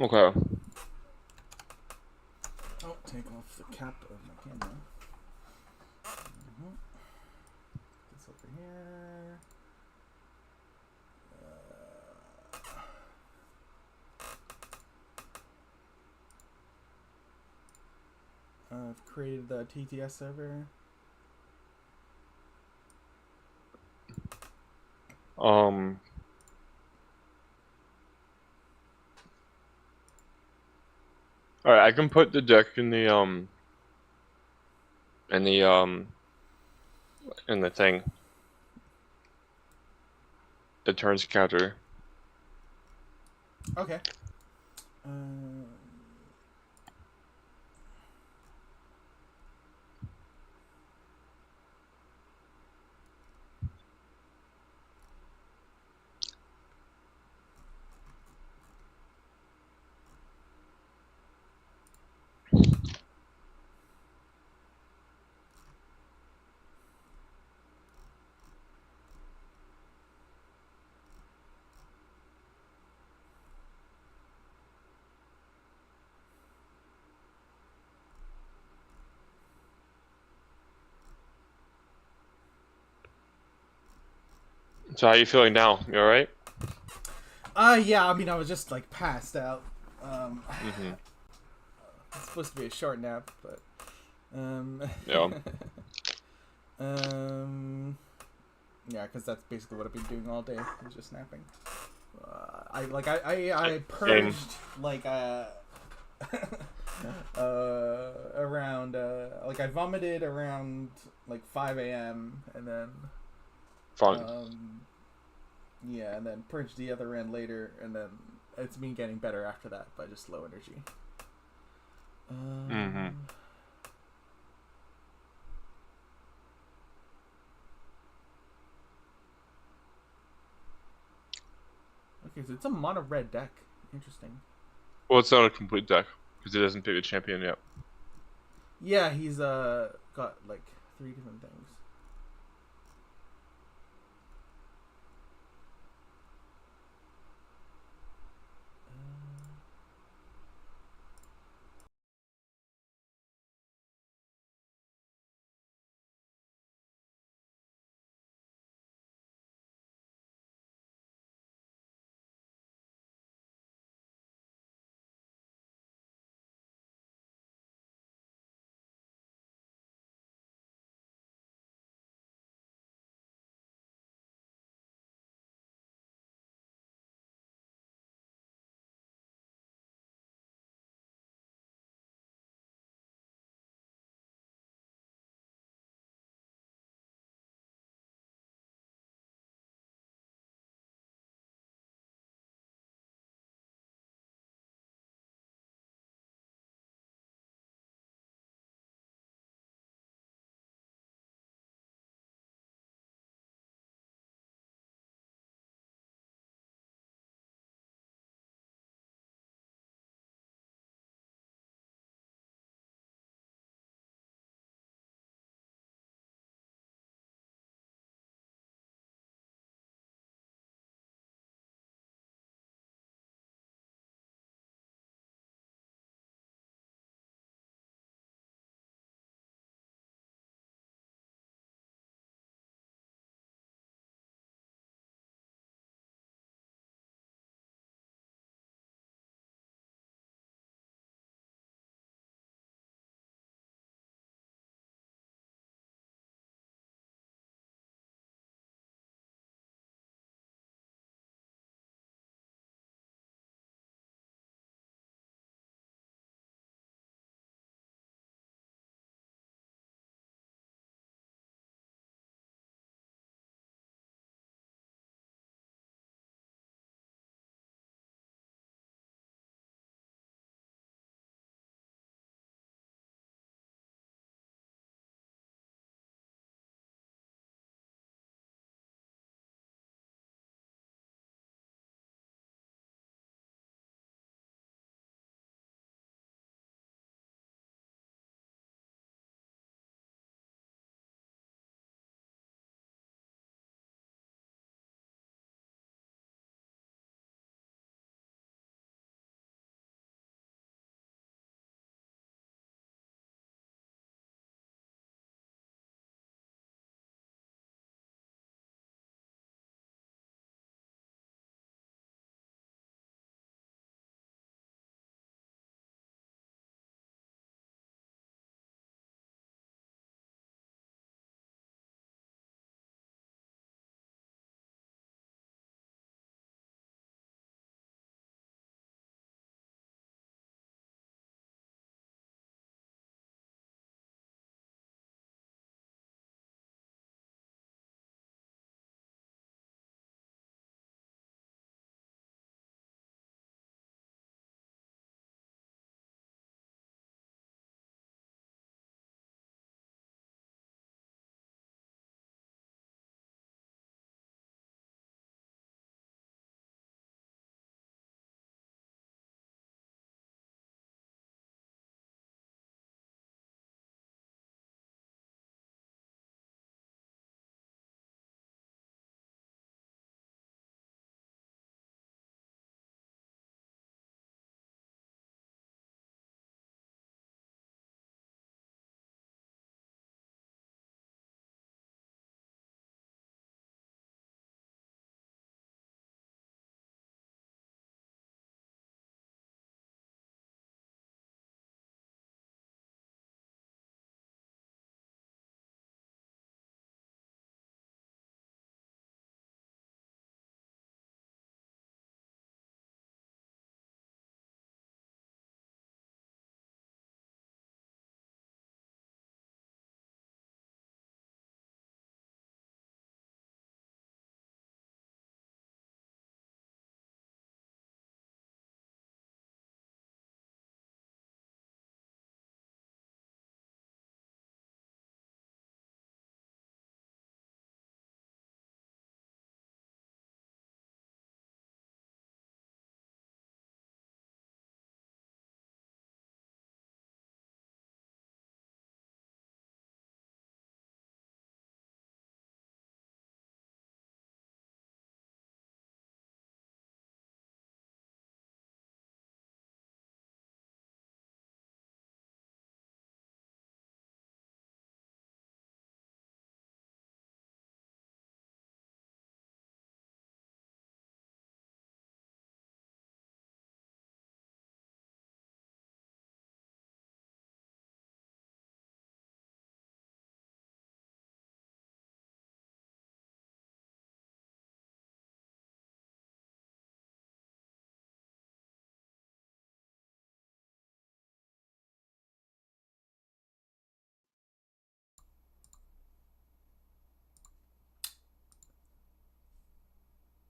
Okay. Oh, take off the cap of my camera. This over here. I've created the TTS server. Um. All right, I can put the deck in the in the in the thing. The turns counter. Okay. So how you feeling now? You all right? Yeah, I mean, I was just like passed out. Mm-hmm. It's supposed to be a short nap, but Yeah. um, yeah, because that's basically what I've been doing all day. Is just napping. I Game. purged like around like I vomited around like 5 a.m. and then Fun. um yeah, and then purged the other end later, and then it's been getting better after that by just low energy. Mm-hmm. Um, okay, so it's a mono red deck. Interesting. Well, it's not a complete deck because it doesn't pick a champion yet. Yeah, he's got like 3 different things.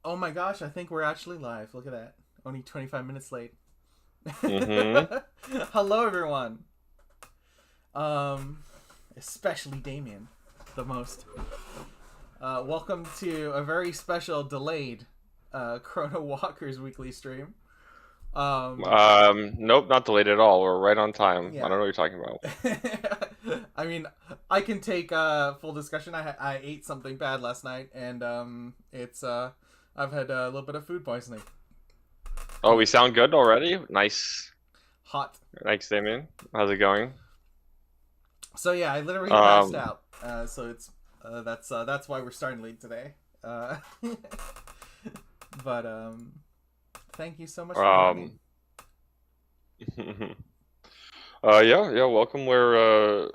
Oh my gosh, I think we're actually live. Look at that. Only 25 minutes late. Mm-hmm. Hello, everyone. Especially Damien, the most. Welcome to a very special delayed Chrono Walker's weekly stream. Nope, not delayed at all. We're right on time. I Yeah. don't know what you're talking about. I mean, I can take full discussion. I ate something bad last night, and it's I've had a little bit of food poisoning. Oh, we sound good already? Nice. Hot. Thanks, Damien. How's it going? So yeah, I literally passed Um, out. So it's that's why we're starting late today. Uh, but thank you so much for joining. um, yeah, welcome. We're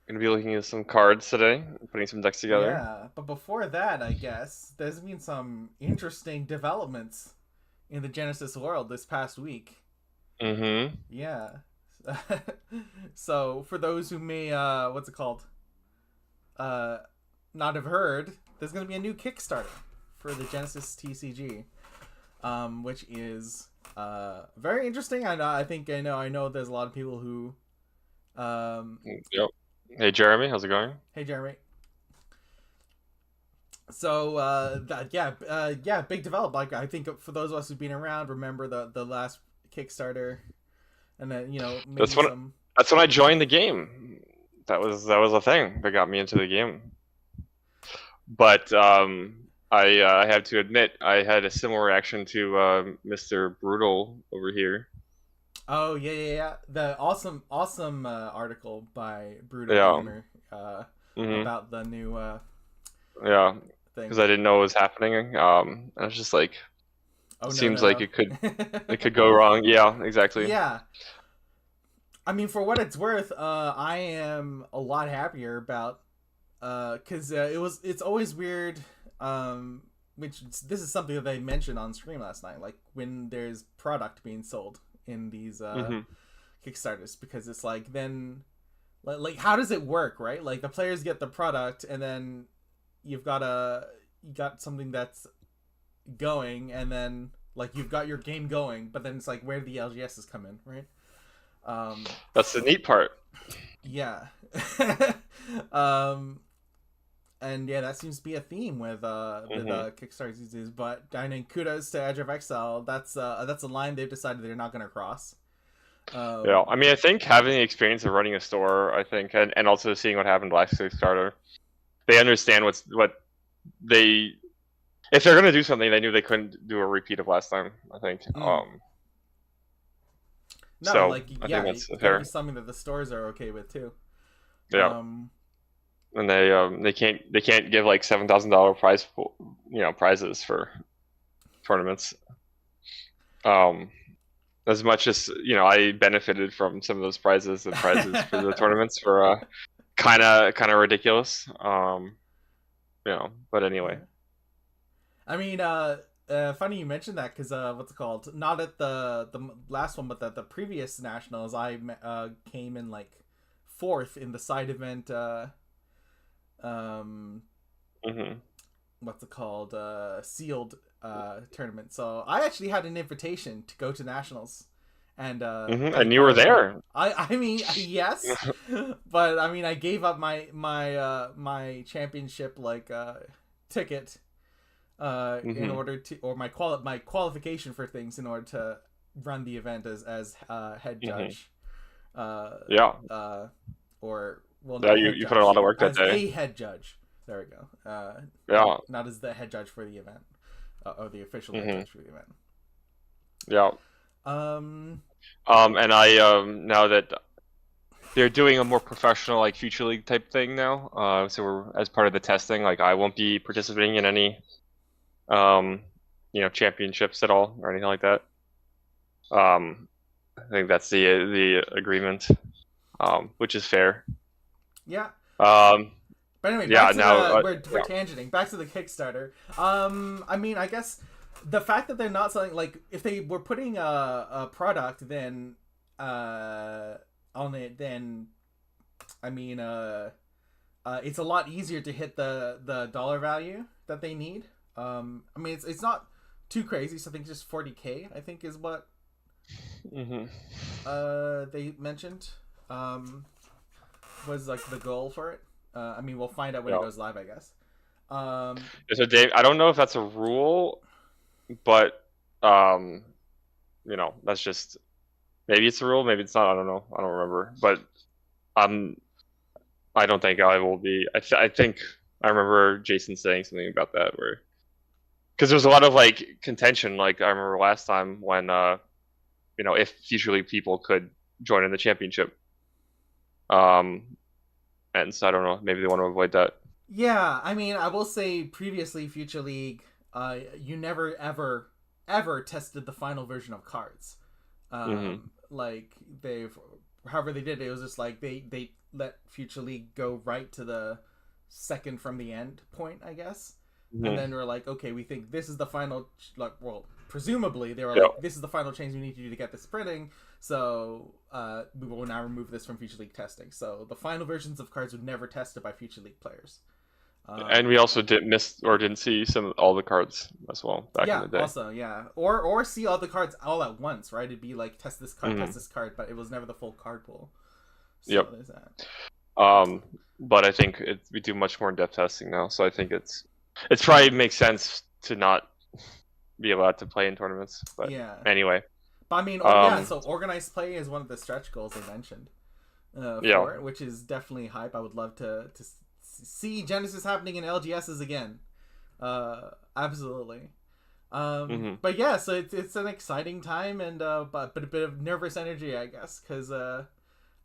gonna be looking at some cards today, putting some decks together. Yeah, but before that, I guess there's been some interesting developments in the Genesis world this past week. Mm-hmm. Yeah. So for those who may what's it called? Not have heard, there's gonna be a new Kickstarter for the Genesis TCG. Which is very interesting. I know there's a lot of people who Yep. Hey, Jeremy, how's it going? hey Jeremy. So yeah, big develop. Like I think for those of us who've been around, remember the last Kickstarter, and then maybe That's when some. that's when I joined the game. That was a thing that got me into the game. But I have to admit I had a similar reaction to Mr. Brutal over here. Oh yeah. The awesome article by Brutal Yeah. Gamer Hmm. about the new Yeah, thing. because I didn't know what was happening. I was just like, Oh it no seems no like no. it could go wrong. Yeah, exactly. Yeah. I mean, for what it's worth, I am a lot happier about because it's always weird. Which this is something that they mentioned on stream last night, like when there's product being sold in these Hmm. Kickstarters, because it's like then, like how does it work, right? Like the players get the product, and then you got something that's going, and then like you've got your game going, but then it's like where do the LGSs come in, right? Um, That's the neat part. yeah. um, and yeah, that seems to be a theme with Hmm. Kickstarter these days. But I mean, kudos to Edge of Exile. That's a line they've decided they're not going to cross. Yeah, Um, I mean, I think having the experience of running a store, I think, and also seeing what happened last Kickstarter, they understand what they if they're gonna do something, they knew they couldn't do a repeat of last time. I think. mm. No, So like I think yeah, that's it gotta be fair. something that the stores are okay with too. Yeah, Um, and they can't give like $7,000 prizes for tournaments. Um, as much as I benefited from some of those prizes. The prizes for the tournaments were kind of ridiculous. But anyway. yeah. I mean, funny you mentioned that because what's it called? Not at the last one, but the previous nationals, I came in like fourth in the side event. Um, Hmm. what's it called? Sealed tournament. So I actually had an invitation to go to nationals and And take you were part in it. there. I mean yes, but I mean I gave up my championship like ticket in Hmm. order to, or my qualification for things in order to run the event as head Hmm. judge, uh, Yeah. uh, or well Yeah, not you, head you put in a lot judge, of work that as day. a head judge. There we go. Yeah. Not as the head judge for the event, or the official head Hmm. judge for the event. Yeah. Um, And I now that they're doing a more professional like future league type thing now, so we're as part of the testing. Like I won't be participating in any um, championships at all or anything like that. Um, I think that's the agreement, which is fair. yeah. Um, But anyway, back yeah. to Now, the we're yeah. tangenting. Back to the Kickstarter. I mean, I guess the fact that they're not selling, like if they were putting a product then uh on it, then I mean it's a lot easier to hit the dollar value that they need. I mean, it's not too crazy. So I think just 40K, I think, is what Hmm. they mentioned. Um, was like the goal for it. I mean, we'll find out when it Yeah. goes live, I guess. Um, So Dave, I don't know if that's a rule, but um, that's just maybe it's a rule, maybe it's not. I don't know. I don't remember, but um, I don't think I will be. I think I remember Jason saying something about that where because there was a lot of like contention. Like I remember last time when if Future League people could join in the championship. Um, and so I don't know. Maybe they want to avoid that. yeah, I mean, I will say previously, Future League, you never ever tested the final version of cards. Hmm. Like they've, however they did it, it was just like they let Future League go right to the second from the end point, I guess. And Hmm. then we're like, okay, we think this is the final, like, well, presumably they were Yeah. like, this is the final change we need to do to get this printing. So we will now remove this from Future League testing. So the final versions of cards were never tested by Future League players. And we Um, also didn't see all the cards as well back in yeah, the day. also, yeah, or see all the cards all at once, right? It'd be like test Hmm. this card, but it was never the full card pool. So Yep. there's that. But I think we do much more in-depth testing now, so I think it's probably makes sense to not be allowed to play in tournaments. But Yeah, anyway, but I mean, yeah. um, So organized play is one of the stretch goals they mentioned yeah, for it, which is definitely hype. I would love to see Genesis happening in LGSs again. Absolutely. hmm, But yeah, so it's an exciting time and but a bit of nervous energy, I guess, because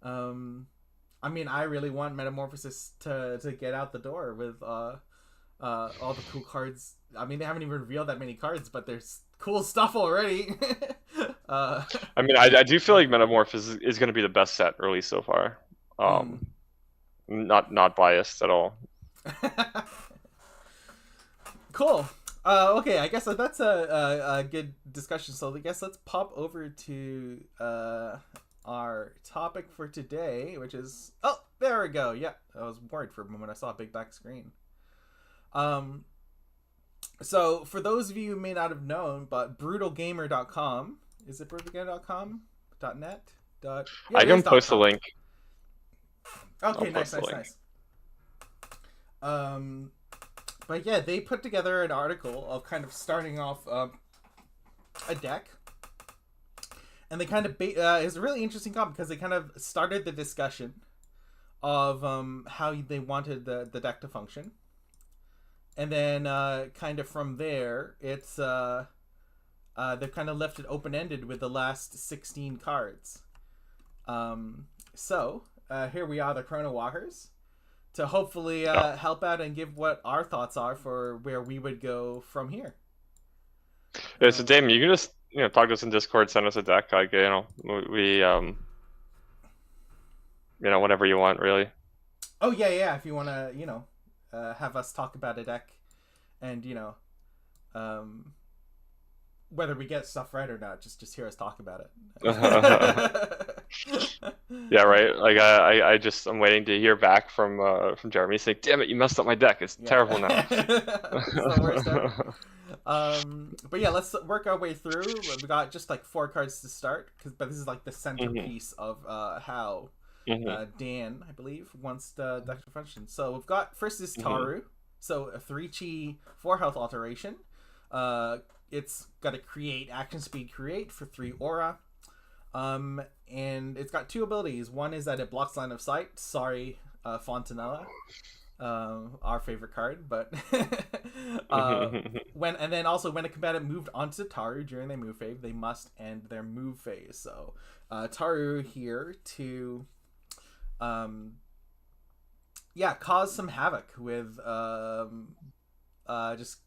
um, I mean, I really want Metamorphosis to get out the door with all the cool cards. I mean, they haven't even revealed that many cards, but there's cool stuff already. uh, I mean, I do feel like Metamorph is going to be the best set released so far. mm. Not biased at all. Cool. Okay, I guess that's a good discussion. So I guess let's pop over to our topic for today, which is there we go. Yeah, I was worried for a moment. I saw a big black screen. Um, so for those of you who may not have known, but brutalgamer.com, is it brutalgamer.com? .net? Yeah, I it is can post a .com. link. I'll Okay, nice, post a nice, link. nice. Um, but yeah, they put together an article of kind of starting off a deck, and they kind of it's a really interesting comment because they kind of started the discussion of how they wanted the deck to function, and then kind of from there it's they've kind of left it open ended with the last 16 cards. So here we are, the Chrono Walkers, to hopefully Yeah. help out and give what our thoughts are for where we would go from here. Yeah, so Damon, you can just talk to us in Discord, send us a deck, like we whatever you want, really. Oh yeah, yeah. If you want to, have us talk about a deck, and um, whether we get stuff right or not, just hear us talk about it. Yeah, right. Like I'm waiting to hear back from Jeremy saying, "Damn it, you messed up my deck. It's Yeah, terrible now." it's the worst ever. But yeah, let's work our way through. We got just like 4 cards to start, but this is like the Hmm. centerpiece of how Hmm. Dan, I believe, wants the deck to function. So we've got first is Hmm. Taru. So a 3 chi 4 health alteration. It's got to create action speed create for 3 aura. And it's got 2 abilities. One is that it blocks line of sight. Sorry, Fontanella, our favorite card, but and then also when a combatant moved onto Taru during their move phase, they must end their move phase. So Taru here to cause some havoc with just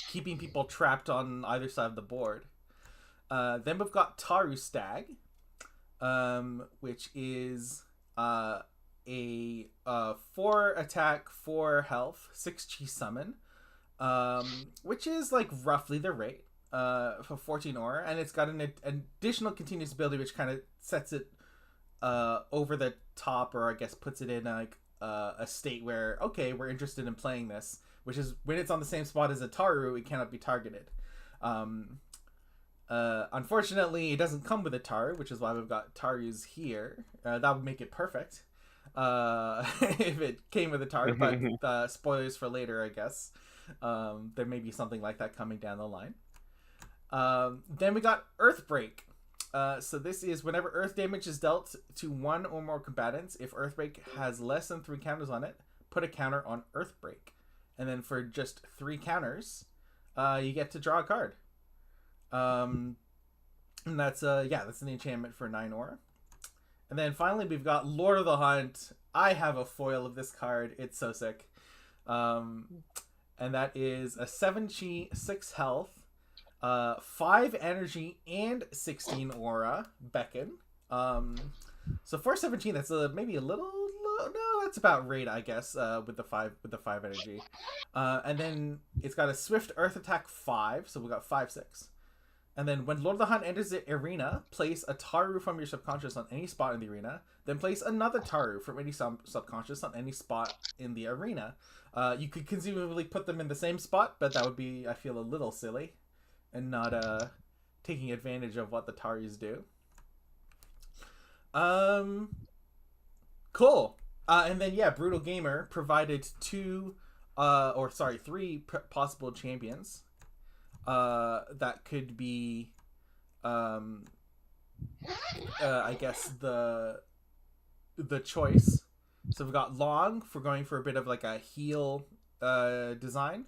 keeping people trapped on either side of the board. Then we've got Taru Stag, which is a 4 attack, 4 health, 6 chi summon, which is like roughly the rate for 14 aura, and it's got an additional continuous ability which kind of sets it over the top, or I guess puts it in like a state where, okay, we're interested in playing this, which is when it's on the same spot as a Taru, it cannot be targeted. Unfortunately, it doesn't come with a Taru, which is why we've got Tarus here. That would make it perfect if it came with a Taru, but spoilers for later, I guess. There may be something like that coming down the line. Then we got Earthbreak. So this is whenever earth damage is dealt to one or more combatants, if Earthbreak has less than 3 counters on it, put a counter on Earthbreak. And then for just 3 counters, you get to draw a card. And that's that's an enchantment for 9 aura. And then finally we've got Lord of the Hunt. I have a foil of this card. It's so sick. And that is a 7 chi, 6 health, 5 energy, and 16 aura beckon. So for 17, that's maybe a little low. No, that's about right, I guess. With the 5 energy, and then it's got a swift earth attack 5. So we got 5, 6. And then when Lord of the Hunt enters the arena, place a Taru from your subconscious on any spot in the arena. Then place another Taru from any subconscious on any spot in the arena. You could conceivably put them in the same spot, but that would be, I feel, a little silly. And not taking advantage of what the Tarus do. Cool. And then, Brutal Gamer provided 3 possible champions. That could be, I guess the choice. So we've got Long for going for a bit of like a heal design.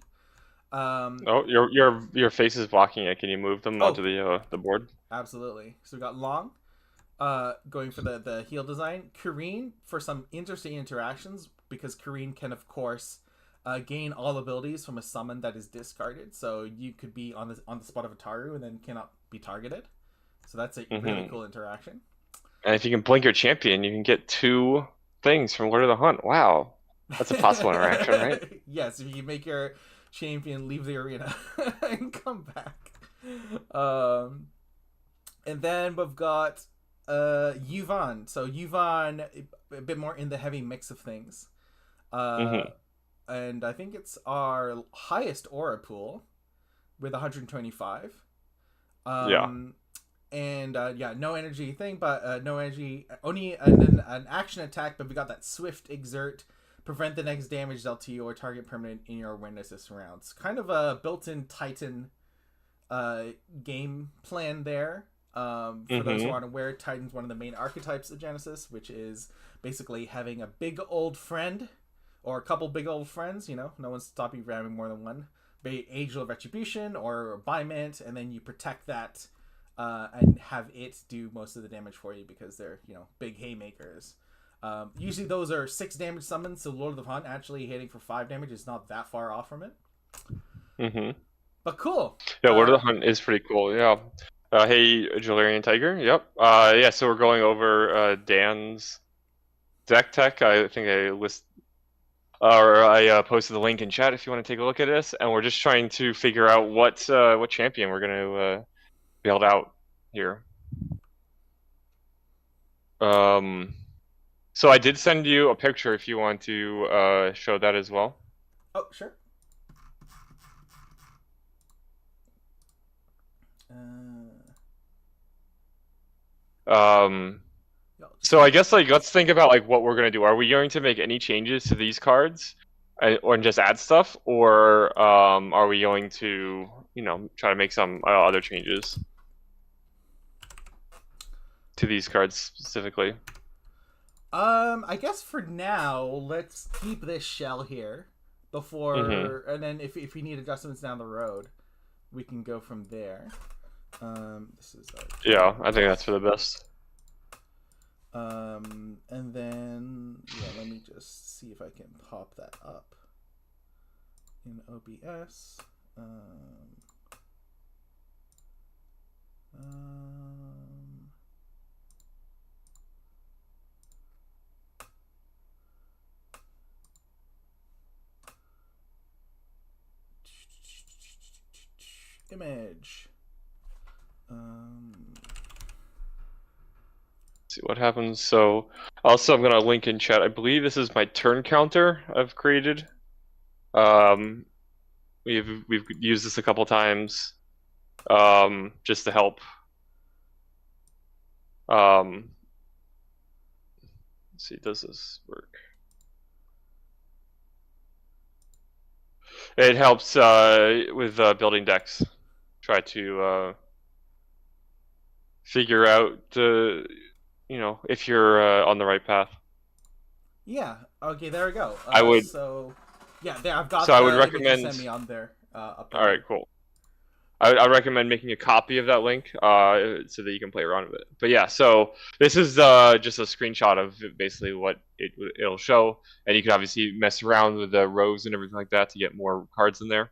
Your face is blocking it. Can you move them onto the board? Absolutely. So we got Long, going for the heal design. Kareen for some interesting interactions, because Kareen can of course gain all abilities from a summon that is discarded. So you could be on the spot of a Taru and then cannot be targeted. So that's a really cool interaction. And if you can blink your champion, you can get 2 things from Lord of the Hunt. Wow, that's a possible interaction, right? Yes, if you make your champion leave the arena and come back. And then we've got Yuvan. So Yuvan, a bit more in the heavy mix of things. And I think it's our highest aura pool with 125. And no energy thing, but no energy, only an action attack, but we got that swift exert. Prevent the next damage dealt to you or target permanent in your awareness this round. It's kind of a built-in Titan game plan there. For those who aren't aware, Titan's one of the main archetypes of Genesis, which is basically having a big old friend or a couple big old friends. You know, no one's stopping you from having more than one. Be it Angel of Retribution or Bimant, and then you protect that and have it do most of the damage for you because they're, big haymakers. Usually those are 6 damage summons, so Lord of the Hunt actually hitting for 5 damage is not that far off from it. But cool. Yeah, Lord of the Hunt is pretty cool. Yeah. Hey, Jalarian Tiger. Yep. So we're going over Dan's deck tech. I think I posted the link in chat if you want to take a look at this, and we're just trying to figure out what champion we're going to build out here. So I did send you a picture if you want to show that as well. Oh, sure. So I guess let's think about what we're gonna do. Are we going to make any changes to these cards, or just add stuff, or are we going to try to make some other changes to these cards specifically? I guess for now, let's keep this shell here before, and then if we need adjustments down the road, we can go from there. This is I think that's for the best. And then let me just see if I can pop that up in OBS. Image. see what happens. So also I'm gonna link in chat. I believe this is my turn counter I've created. Um, we've used this a couple times, just to help. Let's see, does this work? It helps with building decks. Try to figure out, if you're on the right path. Yeah. Okay, there we go. I would. So yeah, there I've got So I would the image you recommend. sent me on there. Up All right, there. cool. I recommend making a copy of that link so that you can play around with it. But yeah, so this is just a screenshot of basically what it'll show, and you can obviously mess around with the rows and everything like that to get more cards in there.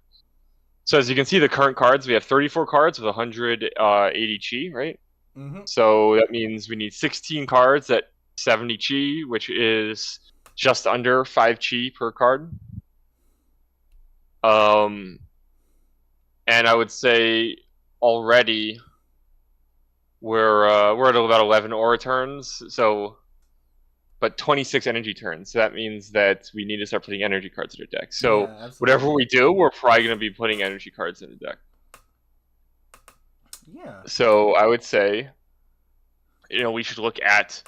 So as you can see, the current cards, we have 34 cards with 180 chi, right? Mm-hmm. So that means we need 16 cards at 70 chi, which is just under 5 chi per card. And I would say already we're at about 11 aura turns, so but 26 energy turns. So that means that we need to start putting energy cards in our deck. So Yeah, whatever absolutely. we do, we're probably going to be putting energy cards in the deck. Yeah. So I would say, we should look at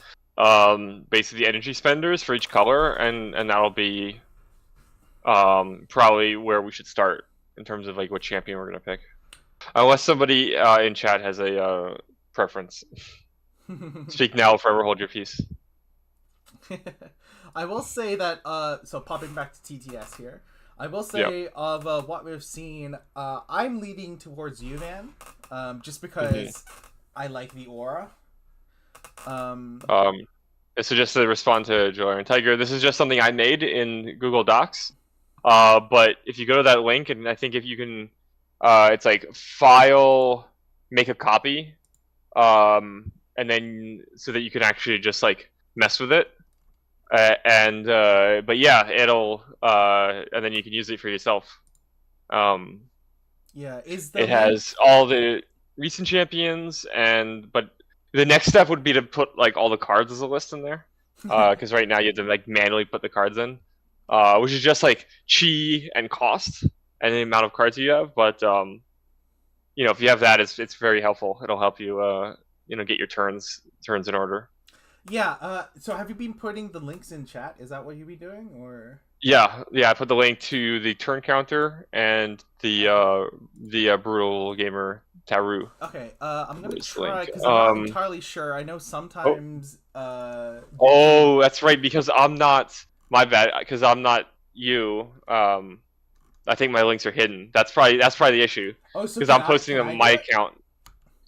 basically energy spenders for each color, and that'll be probably where we should start in terms of like what champion we're going to pick. Unless somebody in chat has a preference. Speak now or forever hold your peace. I will say that so popping back to TTS here, I will Yep. say of what we've seen, I'm leading towards you, man. Just Mm-hmm. because I like the aura. Um, So just to respond to Joy and Tiger, this is just something I made in Google Docs. But if you go to that link, and I think if you can, it's like file, make a copy, and then so that you can actually just like mess with it. But yeah, it'll and then you can use it for yourself. Um, yeah, is the it link? has all the recent champions, but the next step would be to put like all the cards as a list in there, because right now you have to like manually put the cards in, which is just like chi and cost and the amount of cards you have. But if you have that, it's very helpful. It'll help you get your turns in order. Yeah. So have you been putting the links in chat? Is that what you be doing, or? Yeah. I put the link to the turn counter and the Okay. brutal gamer Taru. Okay. I'm gonna Where's the try link? because I'm not entirely sure. I know Oh, sometimes oh, that's right. Because I'm not. My bad. Because I'm not you. I think my links are hidden. That's probably the issue. Oh, so Because I'm posting can them I on do my it? account.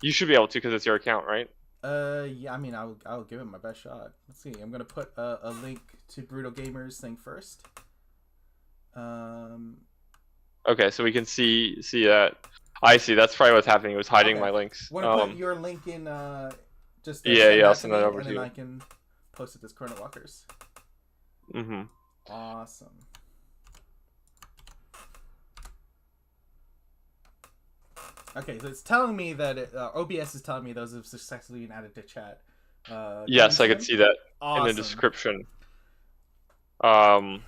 You should be able to because it's your account, right? Yeah. I mean, I'll give it my best shot. Let's see. I'm gonna put a link to Brutal Gamers thing first. Um. Okay, so we can see that. I see. That's probably what's happening. It was hiding Okay. my links. Want to put your link in? Just send Yeah. I'll that to send that me, over and to then you. I can post it as Chrono Walkers. Mm-hmm. Awesome. Okay, so it's telling me that OBS is telling me those have successfully been added to chat. Can you Yes, I see could them? see that in the Awesome. description. Um,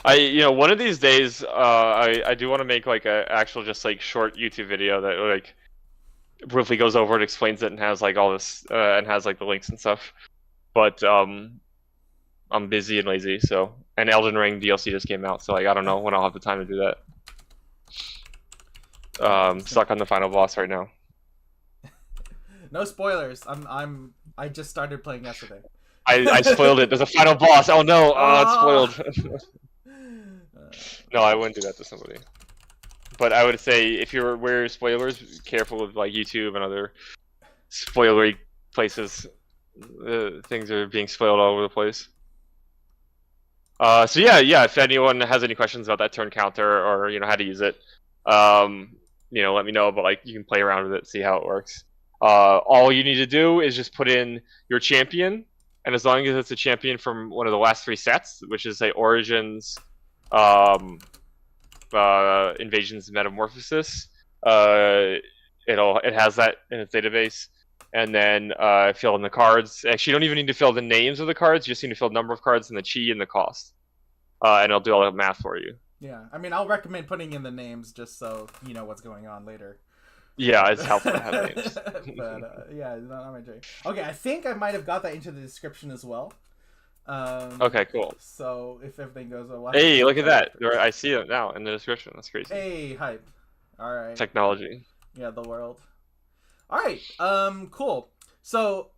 one of these days, I do want to make like a actual just like short YouTube video that like briefly goes over and explains it and has like all this and has like the links and stuff. But I'm busy and lazy, and Elden Ring DLC just came out, so like I don't know when I'll have the time to do that. Stuck on the final boss right now. No spoilers. I just started playing yesterday. I spoiled it. There's a final boss. Oh no! It's Oh. spoiled. No, I wouldn't do that to somebody. But I would say if you're aware of spoilers, be careful with like YouTube and other spoilery places. Things are being spoiled all over the place. So yeah. If anyone has any questions about that turn counter or how to use it, let me know. But like you can play around with it, see how it works. All you need to do is just put in your champion, and as long as it's a champion from one of the last 3 sets, which is say Origins, Invasions, Metamorphosis, it has that in its database. And then fill in the cards. Actually, you don't even need to fill the names of the cards. You just need to fill the number of cards and the chi and the cost. And it'll do all the math for you. Yeah, I mean, I'll recommend putting in the names just so you know what's going on later. Yeah, But, it's helpful to have names. yeah, not my dream. Okay, I think I might have got that into the description as well. Okay, cool. So if everything goes well, Hey, look at that! I see it now in the description. That's crazy. Hey, hype! All right. Technology. Yeah, the world. All right. Cool. So,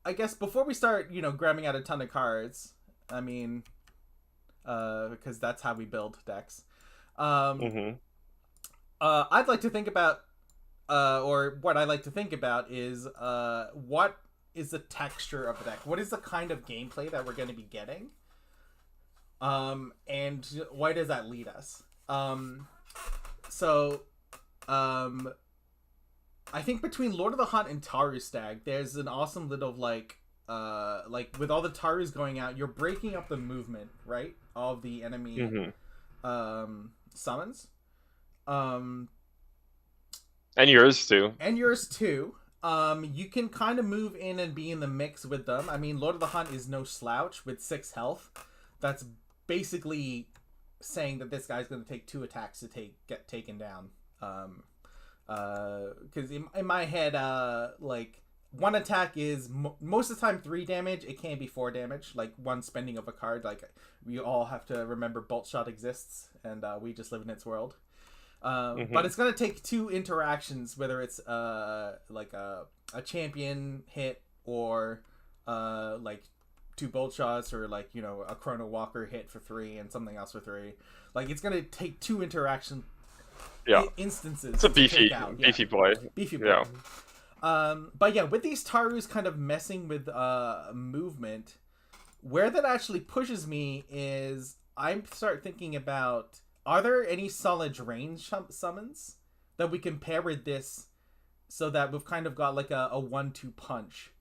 I guess before we start, grabbing out a ton of cards, I mean, because that's how we build decks. Mm-hmm. I'd like to think about, or what I like to think about is, what is the texture of the deck? What is the kind of gameplay that we're going to be getting? And why does that lead us? So, I think between Lord of the Hunt and Taru Stag, there's an awesome little like with all the Tarus going out, you're breaking up the movement, right, of the enemy summons. And yours too. And yours too. You can kind of move in and be in the mix with them. I mean, Lord of the Hunt is no slouch with 6 health. That's basically saying that this guy's going to take 2 attacks to get taken down. Because in my head, like, 1 attack is most of the time 3 damage. It can be 4 damage, like 1 spending of a card. Like, we all have to remember Bolt Shot exists, and we just live in its world. But it's gonna take 2 interactions, whether it's like a champion hit or like 2 bolt shots, or like a Chrono Walker hit for 3 and something else for 3. Like, it's gonna take 2 interactions. Yeah, instances. It's a beefy boy. Beefy boy. Yeah. But yeah, with these Tarus kind of messing with movement, where that actually pushes me is I start thinking about, are there any solid range summons that we can pair with this, so that we've kind of got like a 1-2 punch.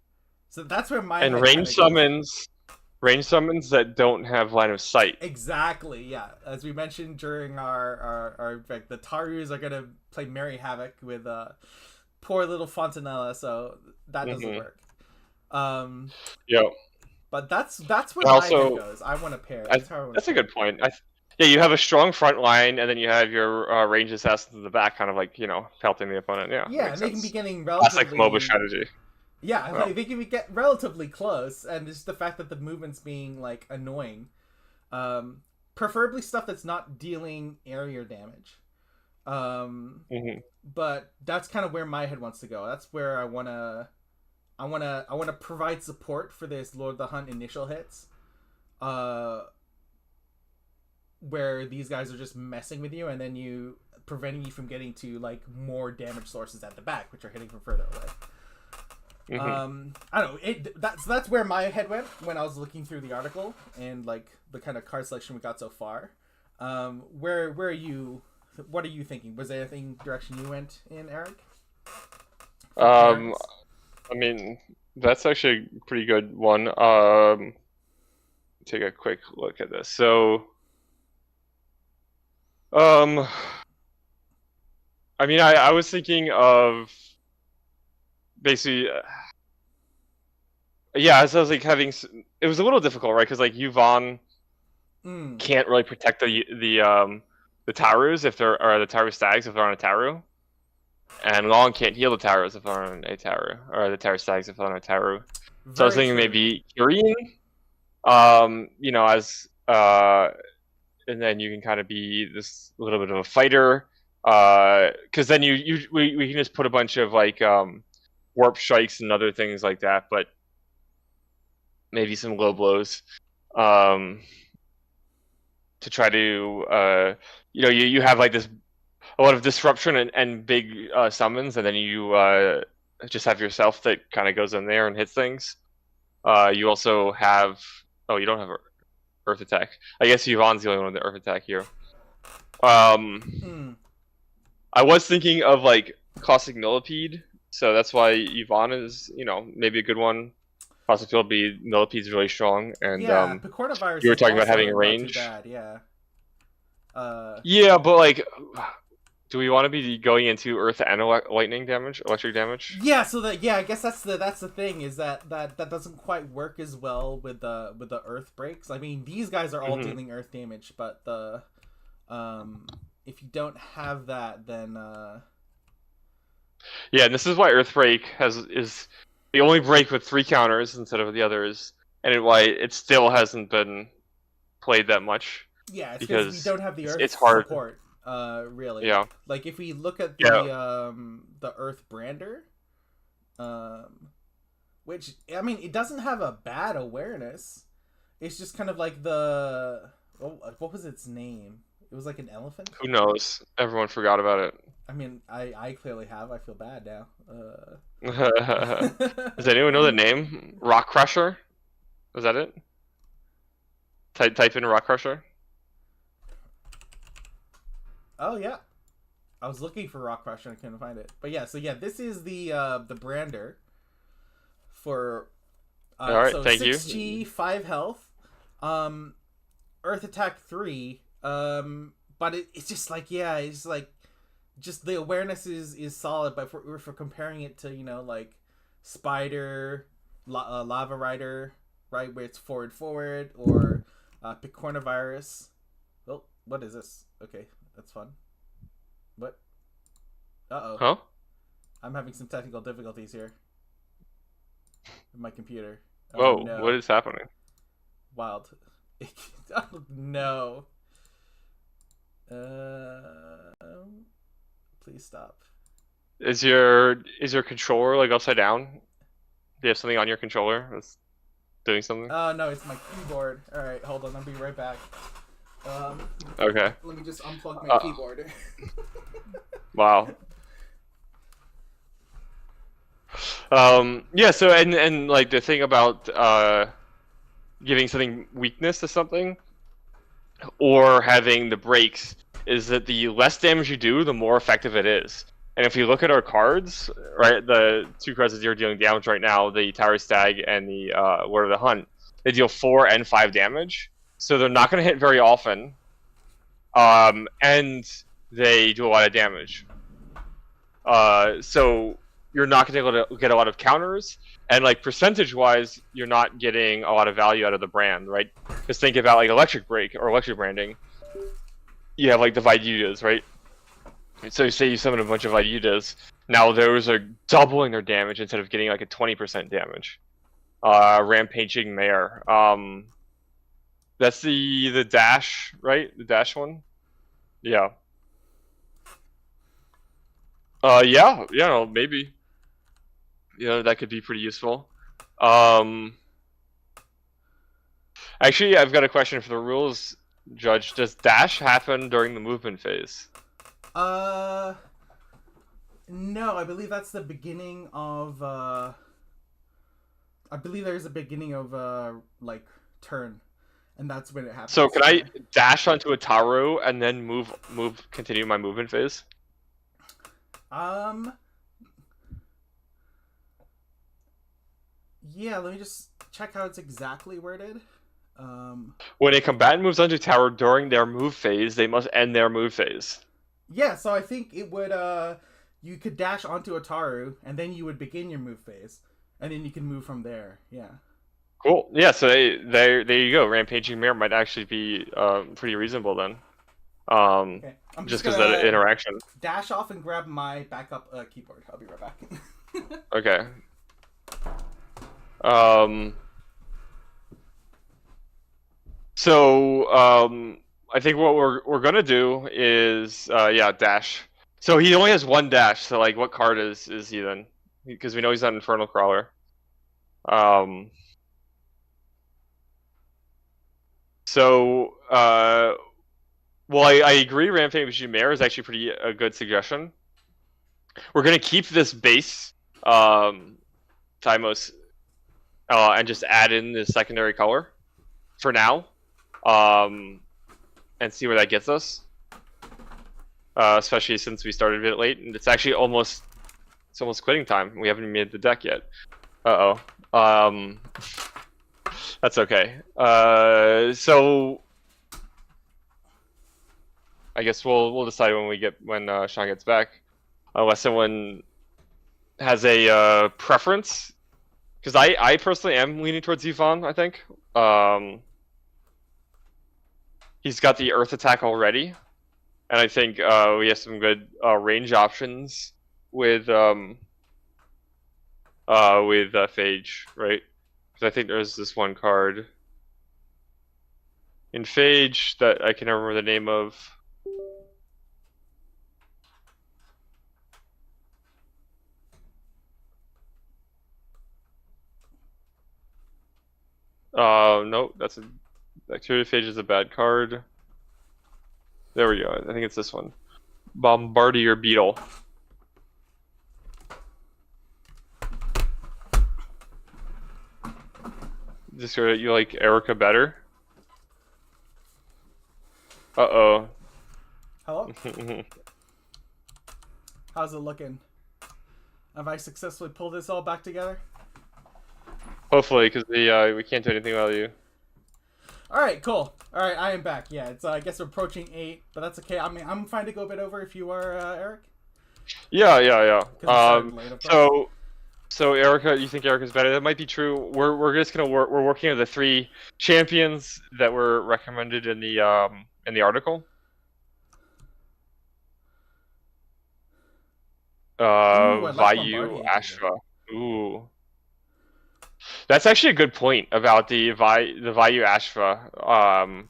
So that's where my and range summons that don't have line of sight. Exactly, yeah. As we mentioned during our like, the Tarus are gonna play Merry Havoc with poor little Fontanella, so that doesn't work. Yeah. But that's where my head goes. I want to pair. That's a good point. Yeah, you have a strong front line, and then you have your range assassins in the back, kind of like pelting the opponent. Yeah. Yeah, and they can be getting relatively classic MOBA strategy. Yeah, like, they can get relatively close, and just the fact that the movement's being like annoying. Preferably stuff that's not dealing area damage. But that's kind of where my head wants to go. That's where I wanna provide support for this Lord of the Hunt initial hits. Where these guys are just messing with you, and then preventing you from getting to like more damage sources at the back, which are hitting from further away. I don't know. That's where my head went when I was looking through the article and like the kind of card selection we got so far. Where are you? What are you thinking? Was there anything direction you went in, Eric? I mean, that's actually a pretty good one. Take a quick look at this. So, I mean, I was thinking of basically, yeah, as I was like having, it was a little difficult, right? Because like Yvonne can't really protect the Tarus if they're, or the Taru Stags if they're on a Taru, and Long can't heal the Tarus if they're on a Taru, or the Taru Stags if they're on a Taru. So I was thinking maybe Kyrian, as and then you can kind of be this little bit of a fighter, because then we can just put a bunch of like warp strikes and other things like that, but maybe some low blows to try to you have like this a lot of disruption and big summons, and then you just have yourself that kind of goes in there and hits things. You also have you don't have Earth Attack. I guess Yvonne's the only one with the Earth Attack here. I was thinking of like Caustic Millipede, so that's why Yvonne is, maybe a good one. Caustic Millipede's really strong, and Picornavirus you were talking about having a range. Not too bad, yeah. Yeah, but like do we want to be going into earth and lightning damage, electric damage? Yeah, so that I guess that's the thing is that doesn't quite work as well with the earth breaks. I mean, these guys are all Hmm. dealing earth damage, but the if you don't have that, then Yeah, and this is why Earthbreak is the only break with 3 counters instead of the others, and why it still hasn't been played that much yeah, it's because we because don't have the it's earth hard. support. Really, Yeah, like if we look at yeah. the earth brander, um, which I mean, it doesn't have a bad awareness. It's just kind of like the what was its name? It was like an elephant. Who knows? Everyone forgot about it. I mean, I clearly have. I feel bad now. Does anyone know the name? Rock Crusher? Was that it? Type in Rock Crusher. Oh yeah, I was looking for Rock Crusher and couldn't find it. But yeah, so yeah, this is the brander for All right, so thank you. 6G, 5 health, um, Earth Attack 3. But it's just like yeah, it's like just the awareness is solid. But if we're comparing it to like Spider, Lava Rider, right, where it's forward, or Picornavirus. Oh, what is this? Okay, that's fun. What? Uh oh. Huh? I'm having some technical difficulties here with my computer. Oh Whoa, no. what is happening? Wild. Oh no. Uh, please stop. Is your controller like upside down? Do you have something on your controller that's doing something? Oh no, it's my keyboard. All right, hold on. I'll be right back. Um, Okay. let me just unplug my keyboard. Wow. Yeah, so and like the thing about giving something weakness to something or having the breaks is that the less damage you do, the more effective it is. And if you look at our cards, right, the 2 cards that you're dealing damage right now, the Tower Stag and the Lord of the Hunt, they deal 4 and 5 damage. So they're not going to hit very often. And they do a lot of damage. So you're not going to be able to get a lot of counters, and like percentage-wise, you're not getting a lot of value out of the brand, right? Just think about like electric break or electric branding. You have like the Vidutas, right? So say you summon a bunch of Vidutas, now those are doubling their damage instead of getting like a 20% damage. Rampaging Mare. That's the dash, right? The dash one. Yeah. Yeah, no, maybe. That could be pretty useful. Actually, I've got a question for the rules judge. Does dash happen during the movement phase? Uh, no, I believe that's the beginning of. I believe there's a beginning of like turn, and that's when it happens. So can I dash onto a Taru and then continue my movement phase? Yeah, let me just check how it's exactly worded. When a combatant moves onto a tower during their move phase, they must end their move phase. Yeah, so I think it would you could dash onto a Taru and then you would begin your move phase, and then you can move from there. Yeah. Cool. Yeah. So there you go. Rampaging Mare might actually be pretty reasonable then. Okay. I'm just because of that interaction. Dash off and grab my backup keyboard. I'll be right back. Okay. So I think what we're gonna do is dash. So he only has 1 dash. So like, what card is he then? Because we know he's not Infernal Crawler. So well, I agree. Rampage Mare is actually a good suggestion. We're gonna keep this base Timos and just add in the secondary color for now, and see where that gets us. Especially since we started a bit late, and it's actually almost quitting time. We haven't made the deck yet. That's okay. So I guess we'll decide when Sean gets back, unless someone has a preference. Because I personally am leaning towards Yvonne. I think he's got the Earth attack already, and I think we have some good range options with Phage, right? Because I think there's this one card in Phage that I can never remember the name of. No, that's a Bacteria Phage is a bad card. There we go. I think it's this one. Bombardier Beetle. Just sort of you like Erica better? Uh-oh. Hello? How's it looking? Have I successfully pulled this all back together? Hopefully, because we can't do anything without you. Alright, cool. Alright, I am back. Yeah, it's I guess we're approaching 8, but that's okay. I mean, I'm fine to go a bit over if you are, Eric. Yeah. Late, of course. So Erica, you think Erica's better? That might be true. We're just gonna we're working on the 3 champions that were recommended in the article. Ooh, I like Vayu Bombardier Beetle. Ashva. Ooh. That's actually a good point about the Vayu Ashva.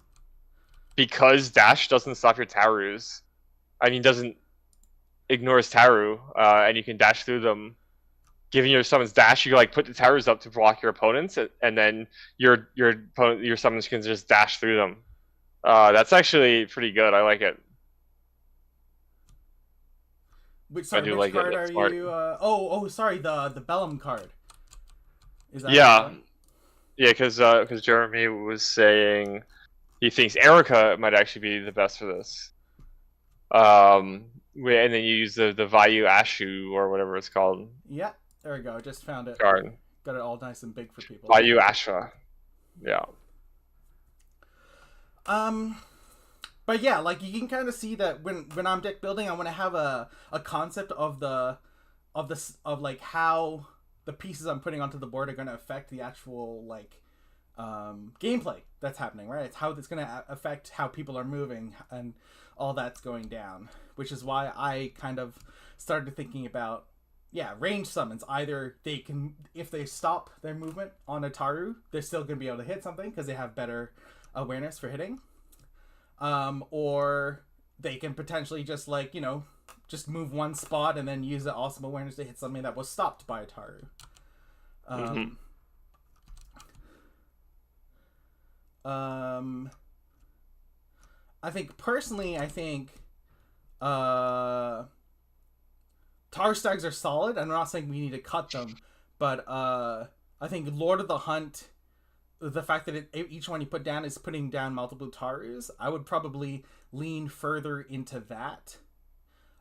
Because dash doesn't stop your Tarus. I mean, doesn't ignores Taru, and you can dash through them. Giving your summons dash, you like put the Tarus up to block your opponents, and then your summons can just dash through them. That's actually pretty good. I like it. I Sorry, do which like it. card That's are smart. you? Sorry, the Bellum card. Is that Yeah, right? yeah, because Jeremy was saying he thinks Erica might actually be the best for this. And then you use the Vayu Ashu or whatever it's called Yeah, there we go. Just found it. card. Got it all nice and big for people. Vayu Ashva. Yeah. But yeah, like you can kind of see that when I'm deck building, I want to have a concept of like how the pieces I'm putting onto the board are going to affect the actual like gameplay that's happening, right? It's how it's going to affect how people are moving and all that's going down, which is why I kind of started thinking about range summons. Either they can, if they stop their movement on a Taru, they're still going to be able to hit something because they have better awareness for hitting. Or they can potentially just like, just move one spot and then use the awesome awareness to hit something that was stopped by a Taru. I think personally, Taru Stags are solid. I'm not saying we need to cut them, but I think Lord of the Hunt, the fact that each one you put down is putting down multiple Tarus, I would probably lean further into that,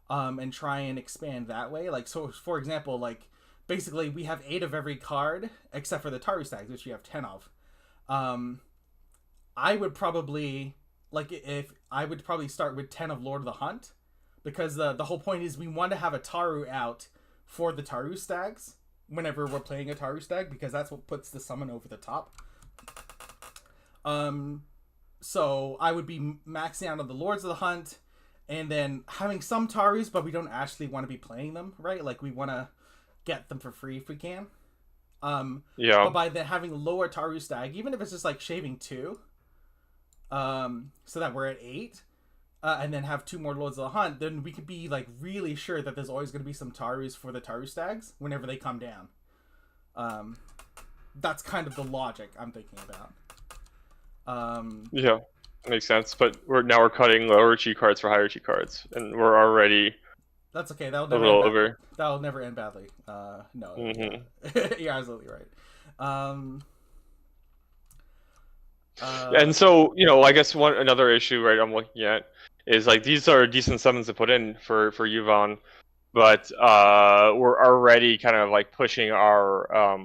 and try and expand that way. Like, so for example, like basically we have 8 of every card except for the Taru Stags, which we have 10 of. I would probably start with 10 of Lord of the Hunt, because the whole point is we want to have a Taru out for the Taru Stags whenever we're playing a Taru Stag, because that's what puts the summon over the top. So I would be maxing out on the Lords of the Hunt, and then having some Tarus, but we don't actually want to be playing them, right? Like, we want to get them for free if we can. Yeah. But by then having lower Taru Stag, even if it's just like shaving 2, so that we're at 8, and then have 2 more Lords of the Hunt, then we could be like really sure that there's always going to be some Tarus for the Taru Stags whenever they come down. That's kind of the logic I'm thinking about. Yeah, makes sense. But we're cutting lower G cards for higher G cards, and we're already that's okay. That'll a never little end over. that'll never end badly. No. You're absolutely right. And so, I guess another issue, right, I'm looking at is like these are decent summons to put in for Yvonne, but we're already kind of like pushing our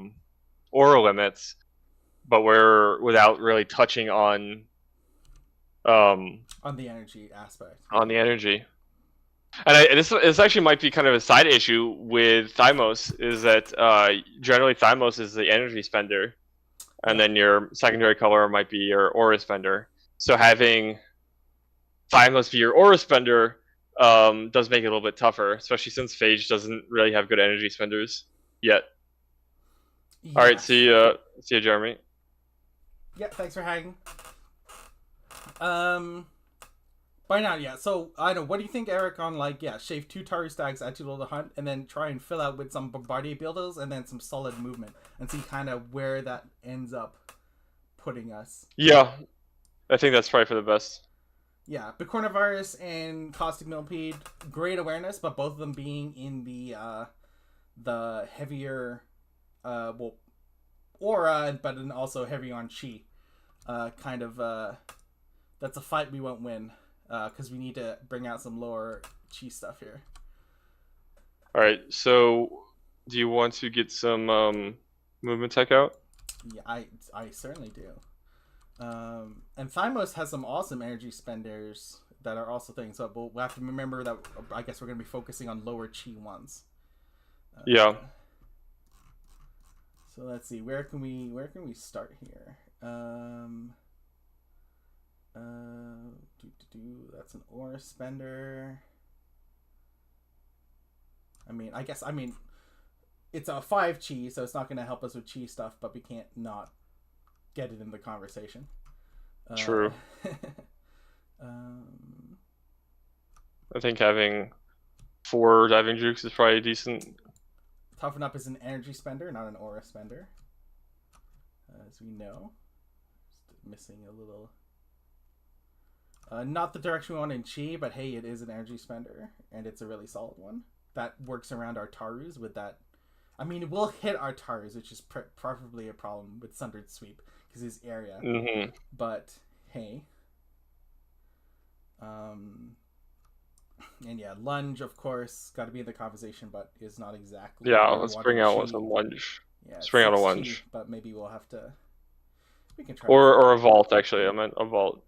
aura limits, but we're without really touching on On the energy aspect. on the energy. And this actually might be kind of a side issue with Thymos, is that generally Thymos is the energy spender, and Yeah. then your secondary color might be your aura spender. So having Thymos be your aura spender does make it a little bit tougher, especially since Phage doesn't really have good energy spenders yet. All right, Yes. see you, Jeremy. Yeah. Thanks for hanging. Um. By now, yeah. So I don't know. What do you think, Eric? On like, yeah, shave 2 Taru stacks, add 2 to the hunt, and then try and fill out with some Bombardier builders, and then some solid movement, and see kind of where that ends up putting us. Yeah, I think that's probably for the best. Yeah, Picornavirus and Caustic Millipede, great awareness, but both of them being in the heavier, well, aura, but then also heavy on chi. Kind of, that's a fight we won't win, because we need to bring out some lower chi stuff here. All right, so do you want to get some movement tech out? Yeah, I certainly do. And Thymos has some awesome energy spenders that are also things. So we'll have to remember that. I guess we're going to be focusing on lower chi ones. Yeah. So let's see. Where can we start here? That's an aura spender. I mean, it's a 5 chi, so it's not going to help us with chi stuff, but we can't not get it in the conversation. True. Um, I think having 4 diving jukes is probably decent. Toughen Up is an energy spender, not an aura spender, as we know. Just missing a little. Not the direction we want in chi, but hey, it is an energy spender, and it's a really solid one that works around our Tarus with that. I mean, we'll hit our Tarus, which is probably a problem with Sundered Sweep because his area. Mm-hmm. But hey, and yeah, Lunge, of course, got to be in the conversation, but is not exactly Yeah, where we let's want to bring out chi. some lunge. Yeah, Let's bring out a 6 lunge. chi, but maybe we'll have to. We can try. Or a vault, actually. I meant a vault.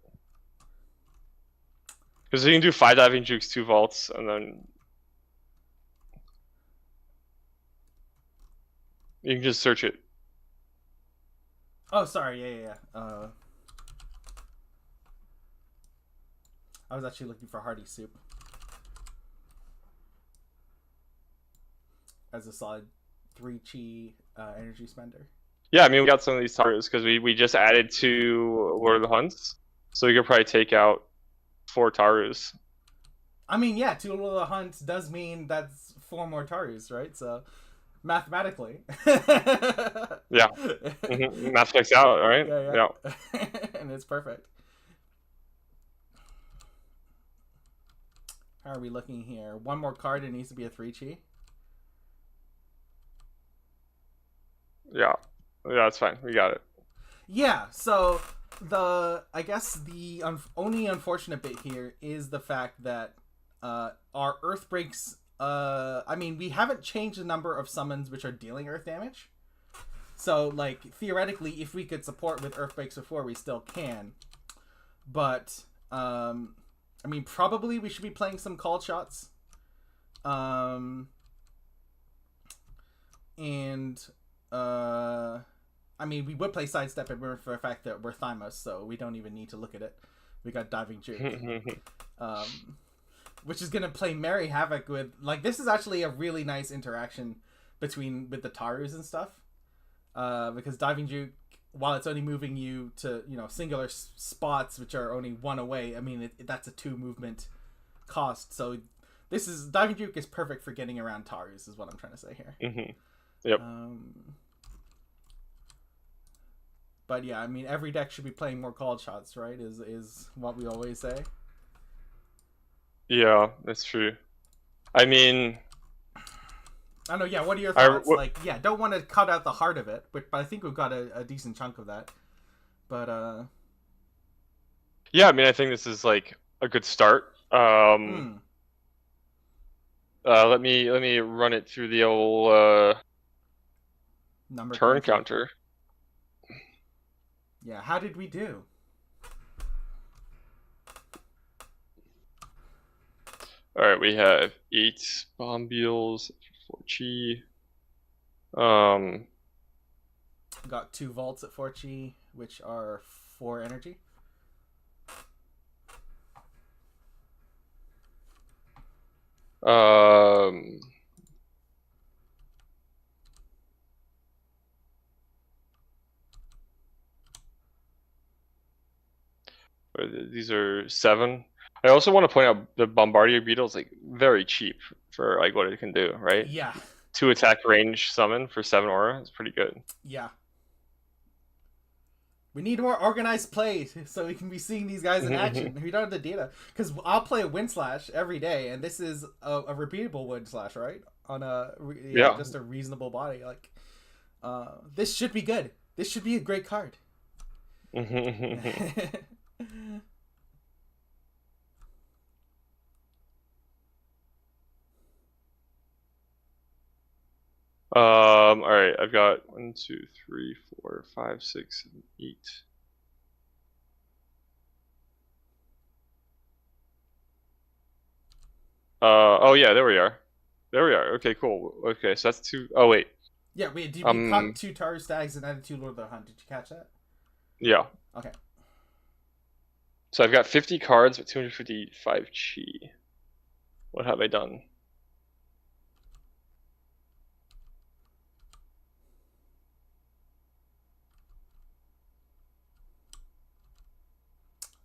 Because you can do 5 diving jukes, 2 vaults, and then you can just search it. Oh, sorry. Yeah. I was actually looking for Hearty Soup as a solid 3 chi energy spender. Yeah, I mean, we got some of these targets because we just added 2 Lord of the Hunts. So we could probably take out 4 Tarus. I mean, yeah, 2 Lord of the Hunt does mean that's 4 more Tarus, right? So, mathematically. Yeah. Mm-hmm. Math checks out, all right? Yeah. And it's perfect. How are we looking here? 1 more card, it needs to be a 3 chi. Yeah, that's fine. We got it. Yeah, so I guess the only unfortunate bit here is the fact that our Earth Breaks. I mean, we haven't changed the number of summons which are dealing Earth damage. So, like, theoretically, if we could support with Earth Breaks before, we still can. But, I mean, probably we should be playing some call shots. I mean, we would play Sidestep for the fact that we're Thymos, so we don't even need to look at it. We got Diving Juke. Which is going to play Merry Havoc with... Like, this is actually a really nice interaction with the Tarus and stuff. Because Diving Juke, while it's only moving you to, singular spots, which are only 1 away, I mean, that's a 2 movement cost. So Diving Juke is perfect for getting around Tarus, is what I'm trying to say here. Mm-hmm. Yep. But yeah, I mean, every deck should be playing more called shots, right? Is what we always say. Yeah, that's true. I mean, I know. Yeah, what are your thoughts? Don't want to cut out the heart of it, but I think we've got a decent chunk of that. But yeah, I mean, I think this is like a good start. Let me run it through the old number turn counter. Yeah, how did we do? All right, we have 8 bombules for 4 chi. Got 2 volts at 4 chi, which are 4 energy. Um, these are 7. I also want to point out the Bombardier Beetle is like very cheap for like what it can do, right? Yeah. 2 attack range summon for 7 aura. It's pretty good. Yeah. We need more organized play so we can be seeing these guys in action. We don't have the data. Because I'll play a Wind Slash every day, and this is a repeatable Wind Slash, right? On Yeah. just a reasonable body. Like, this should be good. This should be a great card. All right, I've got 1, 2, 3, 4, 5, 6, 7, 8. Oh yeah, there we are. There we are. Okay, cool. Okay, so that's 2. Oh wait. Yeah, we caught 2 Taru Stags and added 2 Lord of the Hunt. Did you catch that? Yeah. Okay. So I've got 50 cards with 255 chi. What have I done?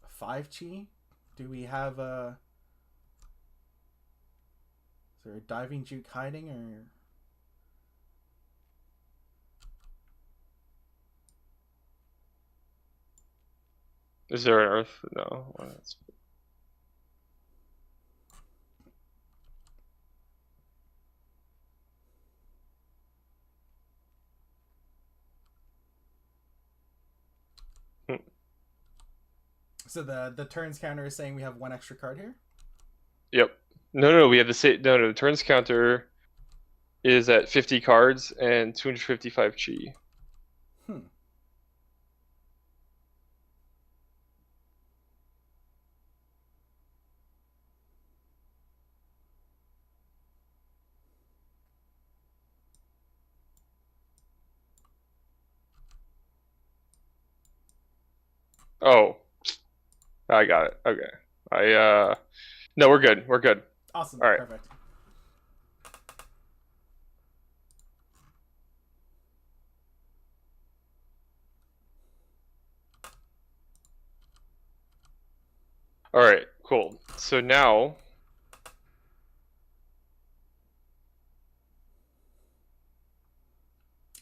Five chi. Do we have a? Is there a diving juke hiding or? Is there an earth? No. Well, that's... So the turns counter is saying we have 1 extra card here. Yep. No, we have the same. No, the turns counter is at 50 cards and 255 chi. Oh, I got it. Okay. No, we're good. We're good. Awesome. All right. Perfect. All right. Cool. So now.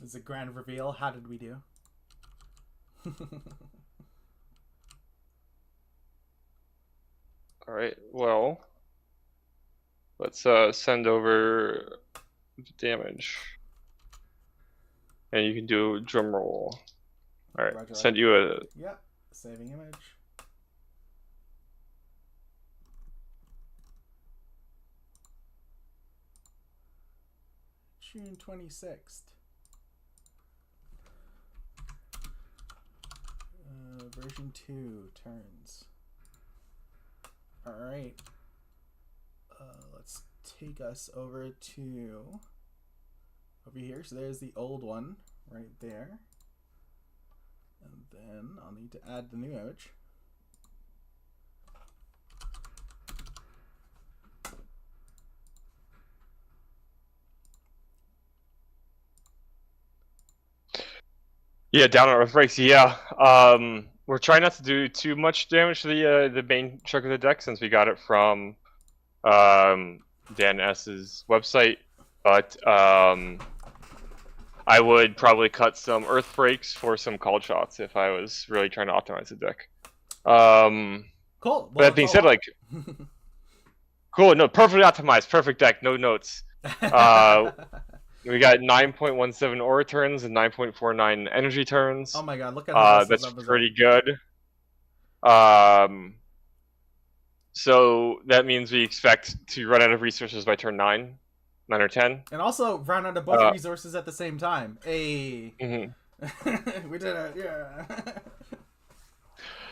This is a grand reveal. How did we do? All right. Well, let's send over the damage, and you can do a drum roll. All right. Roger, Send you a. Yep. Saving image. June 26th. Version 2 turns. Alright. Let's take us over to over here. So there's the old one right there. And then I'll need to add the new image. Yeah, down on Earth breaks. Yeah. We're trying not to do too much damage to the main chunk of the deck since we got it from Dan S's website, but I would probably cut some Earth breaks for some called shots if I was really trying to optimize the deck. Cool. Well, but that being said, like, cool, no, perfectly optimized, perfect deck, no notes. We got 9.17 aura turns and 9.49 energy turns. Oh my god, look at that. That's pretty good. So that means we expect to run out of resources by turn 9 or 10. And also run out of both resources at the same time. Hey. We did it, yeah.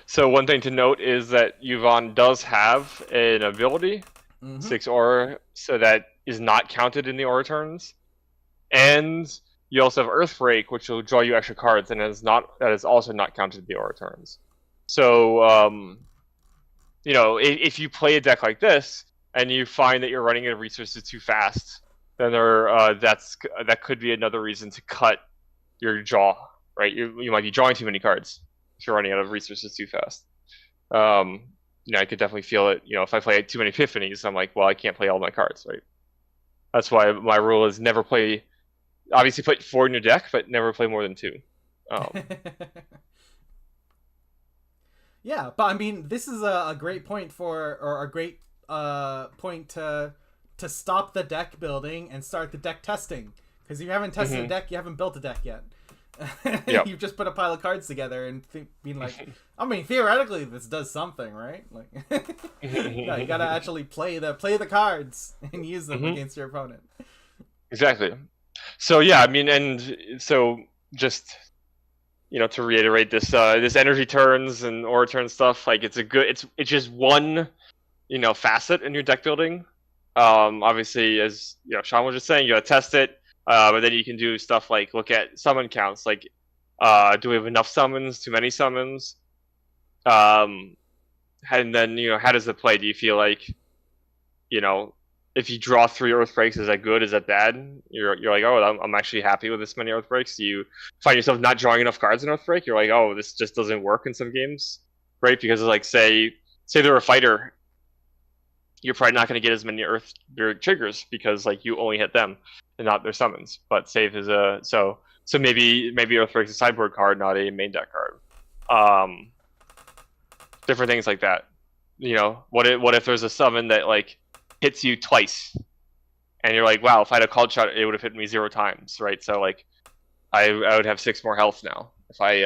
So one thing to note is that Yvonne does have an ability Mm-hmm. 6 aura, so that is not counted in the aura turns. And you also have Earthbreak, which will draw you extra cards, and that is also not counted in the aura turns. So if you play a deck like this and you find that you're running out of resources too fast, then that could be another reason to cut your draw. Right, you might be drawing too many cards if you're running out of resources too fast. Um, I could definitely feel it. If I play too many Epiphanies, I'm like, well, I can't play all my cards, right? That's why my rule is never play. Obviously, put 4 in your deck, but never play more than 2. Yeah, but I mean, this is a great point or a great point to stop the deck building and start the deck testing. Because if you haven't tested a deck, you haven't built a deck yet. Yep. You've just put a pile of cards together and being like, I mean, theoretically, this does something, right? Like, yeah, you gotta actually play the cards and use them against your opponent. Exactly. So yeah, I mean, and so just to reiterate this energy turns and aura turn stuff, like it's just one facet in your deck building. Obviously, as Sean was just saying, you gotta test it. But then you can do stuff like look at summon counts, like do we have enough summons, too many summons, and then how does it play? Do you feel like if you draw 3 Earthbreaks, is that good? Is that bad? You're like, oh, I'm actually happy with this many Earthbreaks. You find yourself not drawing enough cards in Earthbreak. You're like, oh, this just doesn't work in some games, right? Because like say they're a fighter, you're probably not going to get as many Earth triggers because like you only hit them and not their summons. But save is so maybe Earthbreak's a sideboard card, not a main deck card. Different things like that. What if there's a summon that like hits you twice, and you're like, wow, if I had a called shot, it would have hit me 0 times, right? So like, I would have 6 more health now if I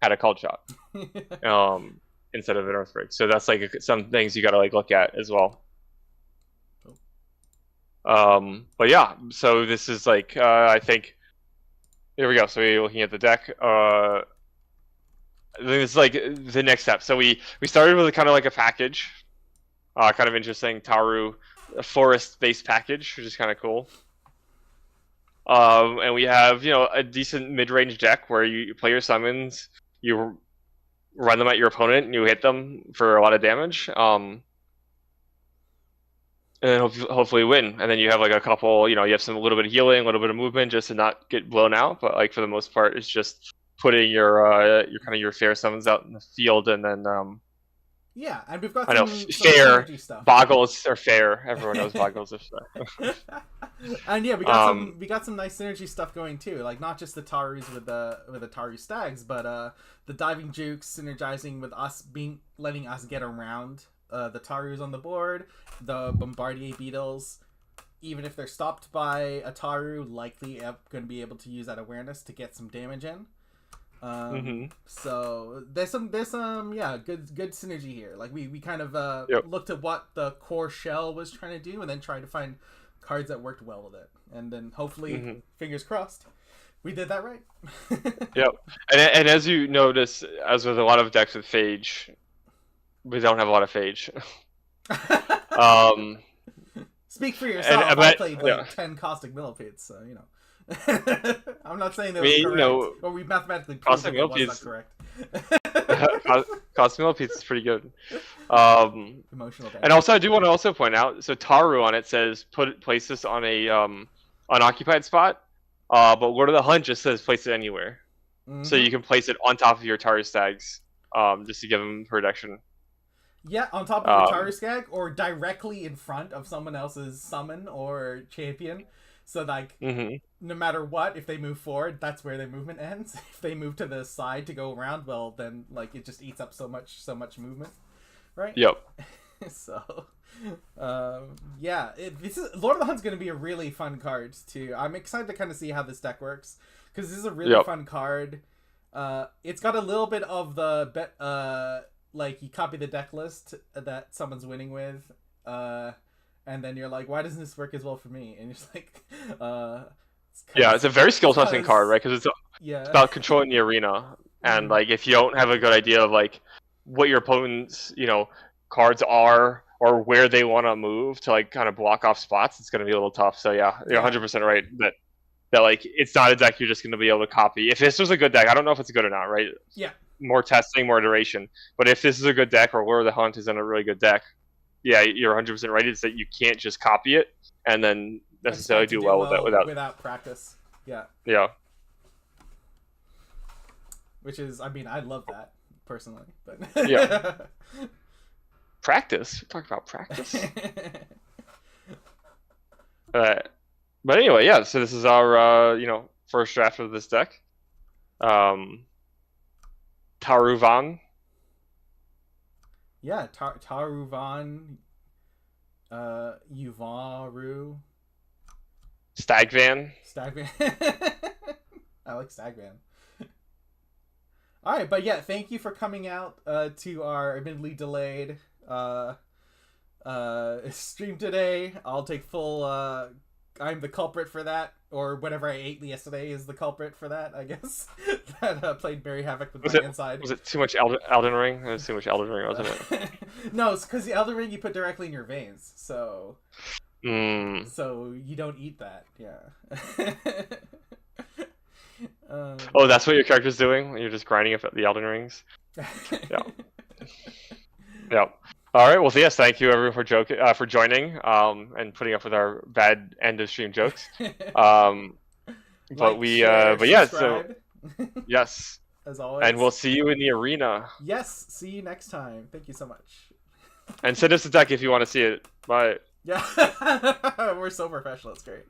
had a called shot instead of an Earthbreak. So that's like some things you got to like look at as well. But yeah, so this is like I think here we go. So we're looking at the deck. This is like the next step. So we started with kind of like a package. Kind of interesting Taru forest-based package, which is kind of cool. And we have a decent mid-range deck where you play your summons, you run them at your opponent, and you hit them for a lot of damage. And then hopefully win. And then you have like a couple, you have a little bit of healing, a little bit of movement, just to not get blown out. But like for the most part, it's just putting your fair summons out in the field, and then yeah, and we've got some fair stuff. Boggles are fair. Everyone knows boggles are fair. And yeah, we got some nice synergy stuff going too. Like not just the Tarus with the Taru Stags, but the Diving Jukes synergizing with us letting us get around the Tarus on the board, the Bombardier Beetles. Even if they're stopped by a Taru, likely going to be able to use that awareness to get some damage in. So there's some good synergy here. Like we kind of looked at what the core shell was trying to do, and then tried to find cards that worked well with it, and then hopefully, fingers crossed, we did that right. Yep, and as you notice, as with a lot of decks with Phage, we don't have a lot of Phage. Speak for yourself. I played 10 Caustic Millipedes, so I'm not saying that was correct. Or we mathematically proved that it was not correct. Caustic Millipedes is pretty good. Emotional damage. And also, I do want to also point out, so Taru on it says place this on a unoccupied spot, but Lord of the Hunt just says place it anywhere. So you can place it on top of your Taru Stags, just to give them protection. Yeah, on top of the Taru Stag, or directly in front of someone else's summon or champion. So like, no matter what, if they move forward, that's where their movement ends. If they move to the side to go around, well, then like it just eats up so much movement, right? Yep. So, yeah, Lord of the Hunt's going to be a really fun card too. I'm excited to kind of see how this deck works because this is a really fun card. It's got a little bit of the like you copy the deck list that someone's winning with, and then you're like, why doesn't this work as well for me? And you're just like, it's a very skill testing card, right? Because it's about controlling the arena, and like if you don't have a good idea of like what your opponent's cards are, or where they want to move to like kind of block off spots, it's going to be a little tough. So yeah, you're Yeah. 100% right that like it's not a deck you're just going to be able to copy. If this was a good deck, I don't know if it's good or not, right? Yeah. More testing, more iteration. But if this is a good deck, or Lure of the Hunt is in a really good deck, yeah, you're 100% right. It's that you can't just copy it and then necessarily do well with it without practice. Yeah. Yeah. Which is, I mean, I love that personally, but yeah. Practice. Talk about practice. But anyway, yeah. So this is our first draft of this deck. Taruvan. Yeah, Taruvan. Yuvaru. Stagvan. I like Stagvan. All right, but yeah, thank you for coming out to our admittedly delayed stream today. I'll take full. I'm the culprit for that, or whatever I ate yesterday is the culprit for that, I guess. That played Merry Havoc with my inside. Was it too much Elden Ring? It was too much Elden Ring, wasn't it? No, it's because the Elden Ring you put directly in your veins, so. So you don't eat that, yeah. Oh, that's what your character's doing? You're just grinding up the Elden Rings? Yeah. Yeah. All right. Well, yes. Thank you, everyone, for joining and putting up with our bad end of stream jokes. But yeah. So yes. As always. And we'll see you in the arena. Yes. See you next time. Thank you so much. And send us a deck if you want to see it. Bye. Yeah. We're so professional. It's great.